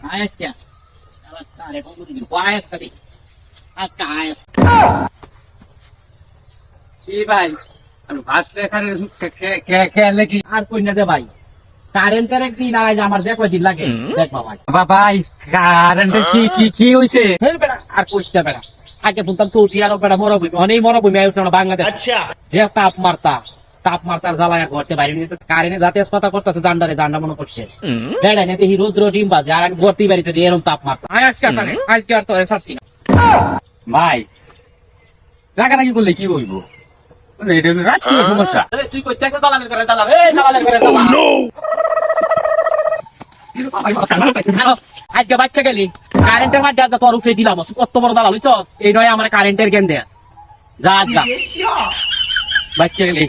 আয়াসা আরে বন্ধু দিন আয়াসা দি আজকে আয়াস কি ভাই আমি ভাত খেলে কি আর কই না দে ভাই কারেন্টের একদিন আজ আমার দেখো দিন লাগে দেখ ভাই ভাই কারেন্টের কি হইছে? আর কইতে বেড়া আগে বলতাম চৌধুরী আর বেড়া মরবই অনেক মরবই আইছে না বাংলাদেশ যে তাপমাত্রার জ্বালায় ঘরতে বাইরে নিয়ে কারেন্টে যাতে হাসপাতাল করতেছে জান্ডা মনে করছে বেড়া নেতে রৌদ্র ডিম বাজে আর ভর্তি বাড়িতে এরকম তাপমাত্রা আজকে আর তো ছাড়ছি না ভাই রাগারাগি করলে কি হইব? এটা রাষ্ট্রীয় সমস্যা। তুই কইতেছ দালালের করে দালাল এই দালালের করে দালাল আজকে বাচ্চা গেলি কারেন্টের মাঠে আজকে তোর উঠে দিলাম কত বড় দালাল হইছ এই নয় আমার কারেন্টের জ্ঞান দেয়া যা বাচ্চা গেলি